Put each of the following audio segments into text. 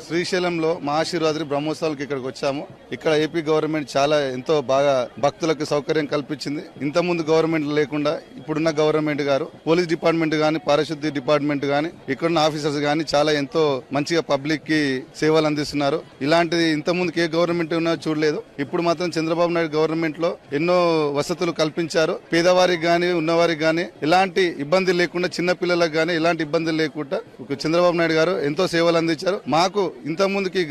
శ్రీశైలంలో మహాశివరాత్రి బ్రహ్మోత్సవాలకు ఇక్కడికి వచ్చాము. ఇక్కడ ఏపీ గవర్నమెంట్ చాలా ఎంతో బాగా భక్తులకు సౌకర్యం కల్పించింది. ఇంత ముందు గవర్నమెంట్ లేకుండా ఇప్పుడున్న గవర్నమెంట్ గారు పోలీస్ డిపార్ట్మెంట్ గాని, పారిశుద్ధ్య డిపార్ట్మెంట్ గాని, ఇక్కడున్న ఆఫీసర్స్ గాని చాలా ఎంతో మంచిగా పబ్లిక్ కి సేవలు అందిస్తున్నారు. ఇలాంటిది ఇంత ముందుకు ఏ గవర్నమెంట్ ఉన్నా చూడలేదు. ఇప్పుడు మాత్రం చంద్రబాబు నాయుడు గవర్నమెంట్ లో ఎన్నో వసతులు కల్పించారు. పేదవారికి గాని, ఉన్నవారికి గాని ఎలాంటి ఇబ్బంది లేకుండా, చిన్న పిల్లలకు గాని ఎలాంటి ఇబ్బంది లేకుండా చంద్రబాబు నాయుడు గారు ఎంతో సేవలు అందించారు. మాకు ఇంత ముందుకి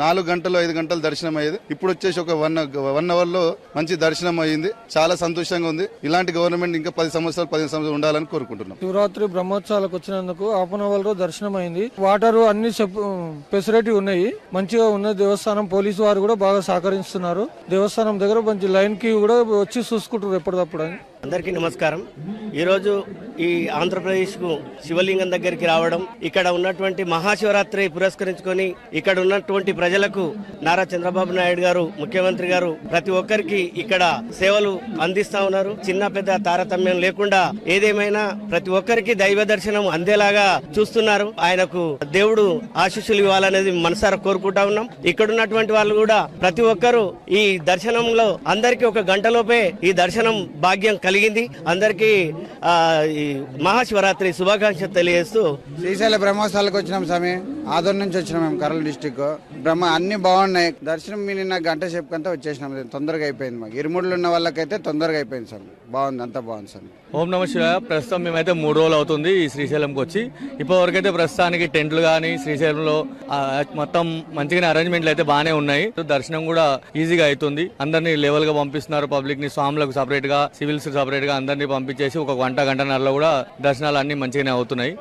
4 గంటలు 5 గంటలు దర్శనం అయ్యేది. ఇప్పుడు వచ్చేసి ఒక 1 అవర్ లో మంచి దర్శనం అయ్యింది. చాలా సంతోషంగా ఉంది. ఇలాంటి గవర్నమెంట్ ఇంకా 10 సంవత్సరాలు 15 సంవత్సరాలు ఉండాలని కోరుకుంటున్నాం. శివరాత్రి బ్రహ్మోత్సవాలకు వచ్చినందుకు హాఫ్ అన్ అవర్ లో దర్శనం అయింది. వాటర్ అన్ని ఫెసిలిటీ ఉన్నాయి. మంచిగా ఉన్న దేవస్థానం పోలీసు వారు కూడా బాగా సహకరిస్తున్నారు. దేవస్థానం దగ్గర మంచి లైన్ కి కూడా వచ్చి చూసుకుంటారు ఎప్పటికప్పుడు అని. అందరికీ నమస్కారం. ఈరోజు ఈ ఆంధ్రప్రదేశ్ కు శివలింగం దగ్గరికి రావడం, ఇక్కడ ఉన్నటువంటి మహాశివరాత్రి పురస్కరించుకొని ఇక్కడ ఉన్నటువంటి ప్రజలకు నారా చంద్రబాబు నాయుడు గారు, ముఖ్యమంత్రి గారు ప్రతి ఒక్కరికి ఇక్కడ సేవలు అందిస్తా ఉన్నారు. చిన్న పెద్ద తారతమ్యం లేకుండా ఏదేమైనా ప్రతి ఒక్కరికి దైవ దర్శనం అందేలాగా చూస్తున్నారు. ఆయనకు దేవుడు ఆశీస్సులు ఇవ్వాలనేది మనసారా కోరుకుంటా ఉన్నాం. ఇక్కడ ఉన్నటువంటి వాళ్ళు కూడా ప్రతి ఒక్కరు ఈ దర్శనంలో అందరికీ 1 గంటలోపే ఈ దర్శనం భాగ్యం కలిగింది. అందరికీ ఈ మహాశివరాత్రి శుభాకాంక్షలు తెలియజేస్తూ శ్రీశైల బ్రహ్మోత్సవాలకు వచ్చినాం స్వామి. ఆదోర్ నుంచి వచ్చినాం మేము, కర్నూలు డిస్టిక్. అన్ని బాగున్నాయి. దర్శనం నిన్న గంట సేపుకంతా వచ్చేసినాం. తొందరగా అయిపోయింది. మాకు ఇరుముడులు ఉన్న వాళ్ళకైతే తొందరగా అయిపోయింది సార్. బాగుంది, అంతా బాగుంది సార్. ఓం నమ శివాయ. ప్రస్తుతం మేమైతే 3 రోజులు అవుతుంది ఈ శ్రీశైలంకి వచ్చి. ఇప్పటివరకైతే ప్రస్తుతానికి టెంట్లు కానీ శ్రీశైలంలో మొత్తం మంచిగానే అరేంజ్మెంట్లు అయితే బాగానే ఉన్నాయి. దర్శనం కూడా ఈజీగా అవుతుంది. అందరినీ లెవెల్ గా పంపిస్తున్నారు. పబ్లిక్ ని, స్వాములకు సపరేట్ గా, సివిల్స్ సపరేట్ గా అందరినీ పంపించేసి 1 గంట గంటన్నరలో కూడా దర్శనాలు అన్ని మంచిగానే అవుతున్నాయి.